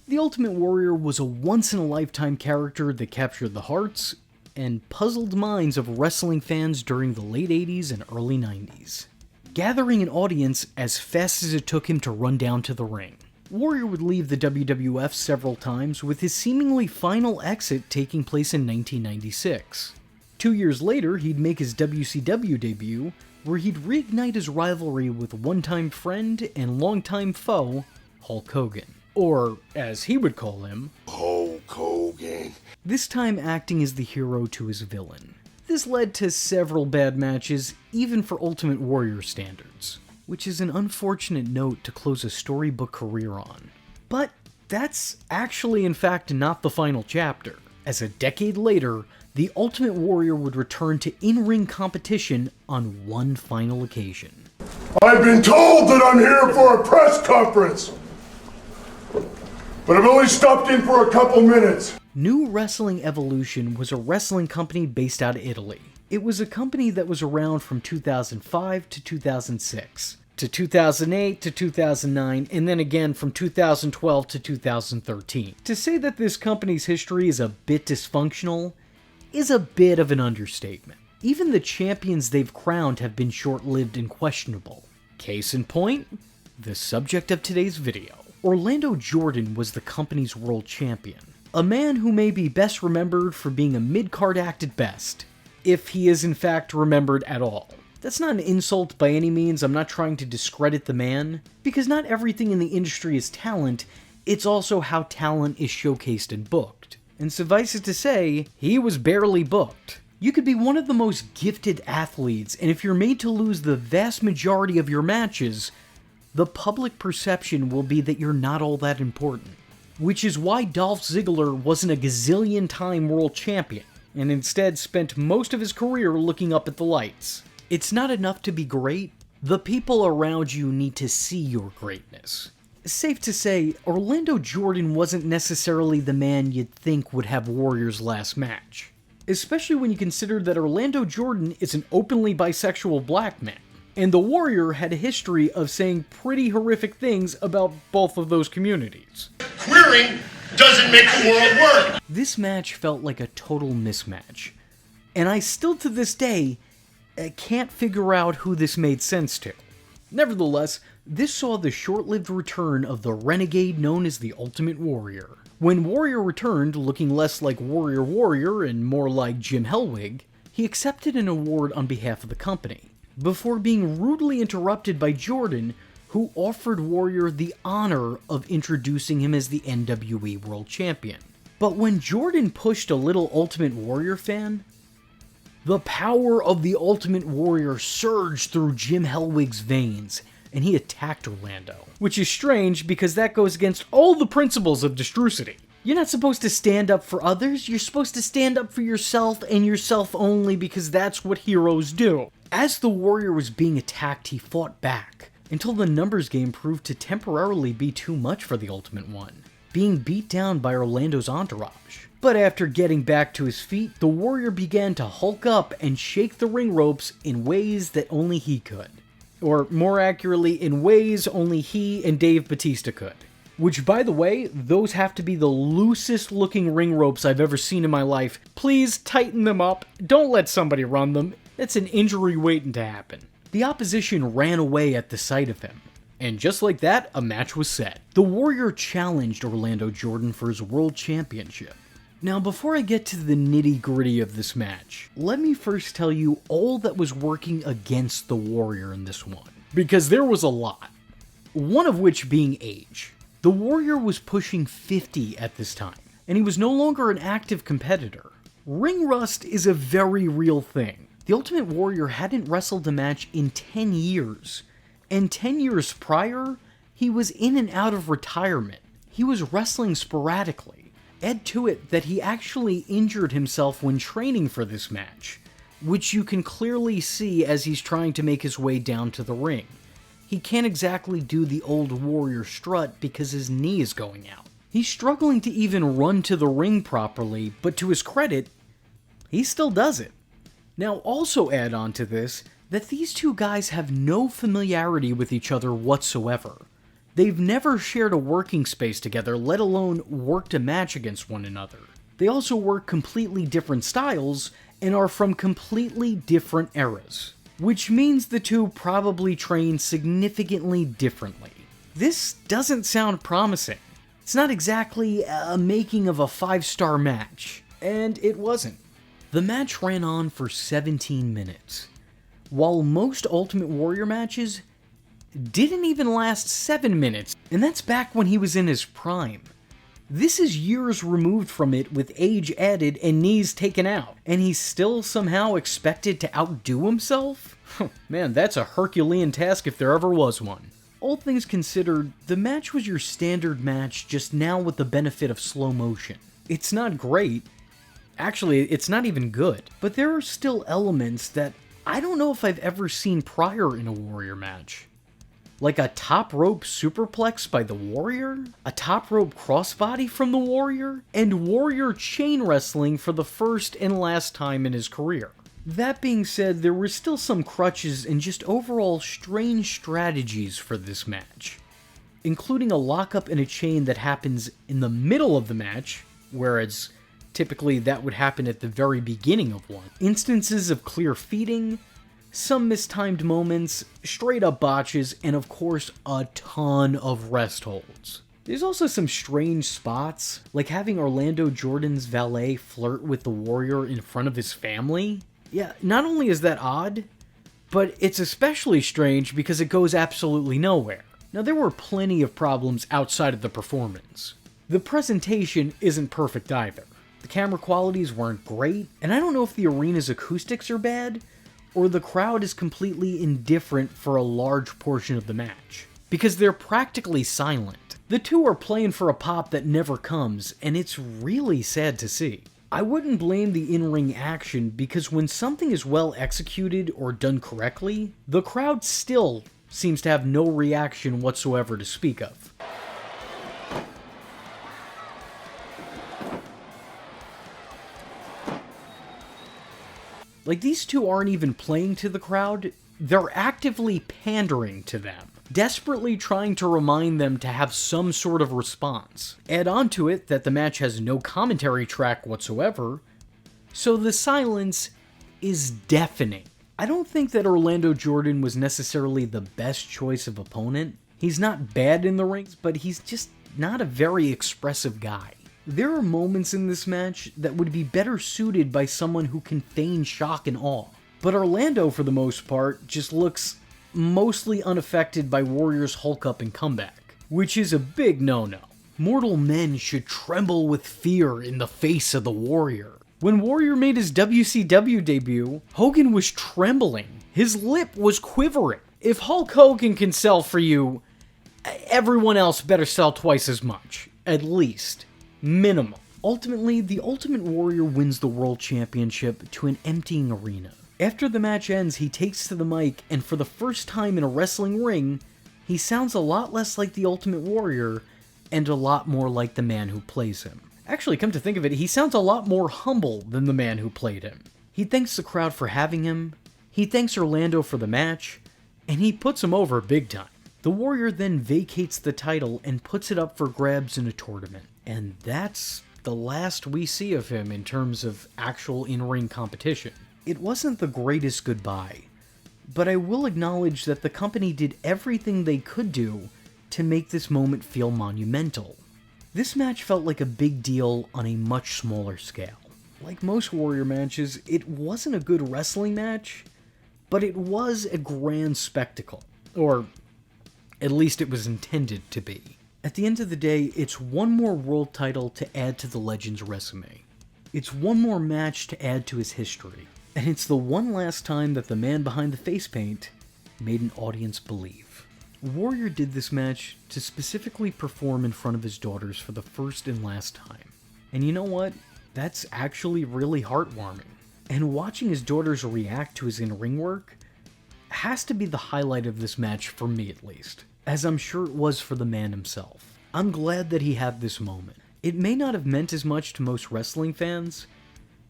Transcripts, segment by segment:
The Ultimate Warrior was a once-in-a-lifetime character that captured the hearts and puzzled minds of wrestling fans during the late 80s and early 90s, gathering an audience as fast as it took him to run down to the ring. Warrior would leave the WWF several times, with his seemingly final exit taking place in 1996. 2 years later, he'd make his WCW debut, where he'd reignite his rivalry with one-time friend and longtime foe, Hulk Hogan. Or, as he would call him, Hulk Hogan. This time acting as the hero to his villain. This led to several bad matches, even for Ultimate Warrior standards, which is an unfortunate note to close a storybook career on. But that's actually in fact not the final chapter, as a decade later, the Ultimate Warrior would return to in-ring competition on one final occasion. I've been told that I'm here for a press conference, but I've only stopped in for a couple minutes. New Wrestling Evolution was a wrestling company based out of Italy. It was a company that was around from 2005 to 2006, to 2008 to 2009, and then again from 2012 to 2013. To say that this company's history is a bit dysfunctional is a bit of an understatement. Even the champions they've crowned have been short-lived and questionable. Case in point, the subject of today's video. Orlando Jordan was the company's world champion. A man who may be best remembered for being a mid-card act at best, if he is in fact remembered at all. That's not an insult by any means, I'm not trying to discredit the man, because not everything in the industry is talent, it's also how talent is showcased and booked. And suffice it to say, he was barely booked. You could be one of the most gifted athletes, and if you're made to lose the vast majority of your matches, the public perception will be that you're not all that important. Which is why Dolph Ziggler wasn't a gazillion-time world champion, and instead spent most of his career looking up at the lights. It's not enough to be great, the people around you need to see your greatness. Safe to say, Orlando Jordan wasn't necessarily the man you'd think would have Warrior's last match. Especially when you consider that Orlando Jordan is an openly bisexual black man, and the Warrior had a history of saying pretty horrific things about both of those communities. Queering doesn't make the world work. This match felt like a total mismatch, and I still to this day can't figure out who this made sense to. Nevertheless, this saw the short-lived return of the renegade known as the Ultimate Warrior. When Warrior returned, looking less like Warrior Warrior and more like Jim Hellwig, he accepted an award on behalf of the company, before being rudely interrupted by Jordan, who offered Warrior the honor of introducing him as the NWE World Champion. But when Jordan pushed a little Ultimate Warrior fan, the power of the Ultimate Warrior surged through Jim Hellwig's veins, and he attacked Orlando. Which is strange, because that goes against all the principles of Destrucity. You're not supposed to stand up for others, you're supposed to stand up for yourself and yourself only, because that's what heroes do. As the Warrior was being attacked, he fought back, until the numbers game proved to temporarily be too much for the Ultimate One, being beat down by Orlando's entourage. But after getting back to his feet, the Warrior began to hulk up and shake the ring ropes in ways that only he could. Or more accurately, in ways only he and Dave Bautista could. Which, by the way, those have to be the loosest looking ring ropes I've ever seen in my life. Please tighten them up, don't let somebody run them. That's an injury waiting to happen. The opposition ran away at the sight of him. And just like that, a match was set. The Warrior challenged Orlando Jordan for his world championship. Now, before I get to the nitty-gritty of this match, let me first tell you all that was working against the Warrior in this one, because there was a lot. One of which being age. The Warrior was pushing 50 at this time, and he was no longer an active competitor. Ring rust is a very real thing. The Ultimate Warrior hadn't wrestled a match in 10 years, and 10 years prior, he was in and out of retirement. He was wrestling sporadically. Add to it that he actually injured himself when training for this match, which you can clearly see as he's trying to make his way down to the ring. He can't exactly do the old Warrior strut because his knee is going out. He's struggling to even run to the ring properly, but to his credit, he still does it. Now also add on to this that these two guys have no familiarity with each other whatsoever. They've never shared a working space together, let alone worked a match against one another. They also work completely different styles and are from completely different eras, which means the two probably train significantly differently. This doesn't sound promising. It's not exactly a making of a 5-star match, and it wasn't. The match ran on for 17 minutes, while most Ultimate Warrior matches didn't even last 7 minutes, and that's back when he was in his prime. This is years removed from it with age added and knees taken out, and he's still somehow expected to outdo himself? Man, that's a Herculean task if there ever was one. All things considered, the match was your standard match, just now with the benefit of slow motion. It's not great. Actually, it's not even good. But there are still elements that I don't know if I've ever seen prior in a Warrior match. Like a top rope superplex by the Warrior, a top rope crossbody from the Warrior, and Warrior chain wrestling for the first and last time in his career. That being said, there were still some crutches and just overall strange strategies for this match, including a lockup in a chain that happens in the middle of the match, whereas typically that would happen at the very beginning of one. Instances of clear feeding, some mistimed moments, straight up botches, and of course a ton of rest holds. There's also some strange spots, like having Orlando Jordan's valet flirt with the Warrior in front of his family. Yeah, not only is that odd, but it's especially strange because it goes absolutely nowhere. Now, there were plenty of problems outside of the performance. The presentation isn't perfect either. The camera qualities weren't great, and I don't know if the arena's acoustics are bad, or the crowd is completely indifferent for a large portion of the match, because they're practically silent. The two are playing for a pop that never comes, and it's really sad to see. I wouldn't blame the in-ring action, because when something is well executed or done correctly, the crowd still seems to have no reaction whatsoever to speak of. Like, these two aren't even playing to the crowd, they're actively pandering to them, desperately trying to remind them to have some sort of response. Add on to it that the match has no commentary track whatsoever, so the silence is deafening. I don't think that Orlando Jordan was necessarily the best choice of opponent. He's not bad in the rings, but he's just not a very expressive guy. There are moments in this match that would be better suited by someone who can feign shock and awe. But Orlando, for the most part, just looks mostly unaffected by Warrior's Hulk up and comeback, which is a big no-no. Mortal men should tremble with fear in the face of the Warrior. When Warrior made his WCW debut, Hogan was trembling. His lip was quivering. If Hulk Hogan can sell for you, everyone else better sell twice as much, at least. Minimum. Ultimately, the Ultimate Warrior wins the World Championship to an emptying arena. After the match ends, he takes to the mic, and for the first time in a wrestling ring, he sounds a lot less like the Ultimate Warrior, and a lot more like the man who plays him. Actually, come to think of it, he sounds a lot more humble than the man who played him. He thanks the crowd for having him, he thanks Orlando for the match, and he puts him over big time. The Warrior then vacates the title and puts it up for grabs in a tournament. And that's the last we see of him in terms of actual in-ring competition. It wasn't the greatest goodbye, but I will acknowledge that the company did everything they could do to make this moment feel monumental. This match felt like a big deal on a much smaller scale. Like most Warrior matches, it wasn't a good wrestling match, but it was a grand spectacle. Or at least it was intended to be. At the end of the day, it's one more world title to add to the legend's resume. It's one more match to add to his history. And it's the one last time that the man behind the face paint made an audience believe. Warrior did this match to specifically perform in front of his daughters for the first and last time. And you know what? That's actually really heartwarming. And watching his daughters react to his in-ring work has to be the highlight of this match, for me at least, as I'm sure it was for the man himself. I'm glad that he had this moment. It may not have meant as much to most wrestling fans,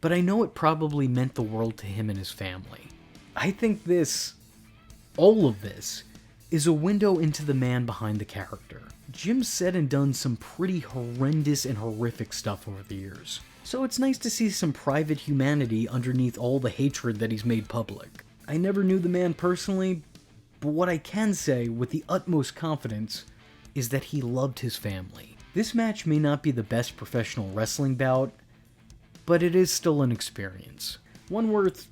but I know it probably meant the world to him and his family. I think all of this, is a window into the man behind the character. Jim's said and done some pretty horrendous and horrific stuff over the years, so it's nice to see some private humanity underneath all the hatred that he's made public. I never knew the man personally, but what I can say with the utmost confidence is that he loved his family. This match may not be the best professional wrestling bout, but it is still an experience. One worth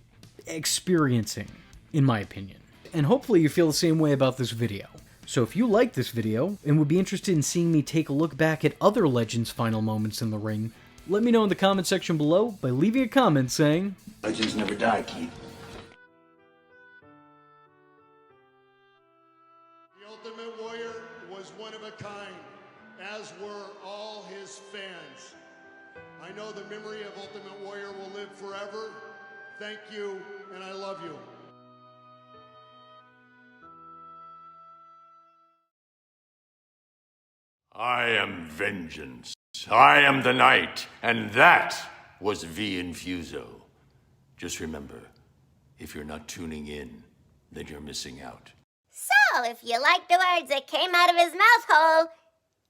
experiencing, in my opinion. And hopefully you feel the same way about this video. So if you like this video, and would be interested in seeing me take a look back at other legends' final moments in the ring, let me know in the comment section below by leaving a comment saying, "Legends never die, Keith." The Ultimate Warrior was one of a kind, as were all his fans. I know the memory of Ultimate Warrior will live forever. Thank you, and I love you. I am vengeance. I am the night, and that was V Infuso. Just remember, if you're not tuning in, then you're missing out. So, if you like the words that came out of his mouth hole,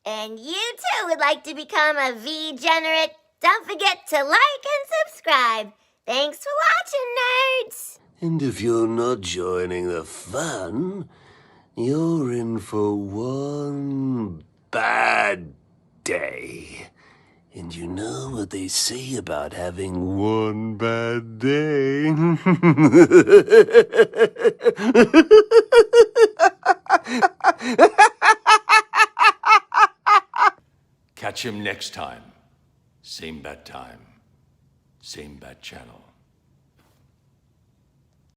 and you too would like to become a V-generate, don't forget to like and subscribe. Thanks for watching, nerds! And if you're not joining the fun, you're in for one bad day. And you know what they say about having one bad day? Catch him next time. Same bat time. Same bat channel.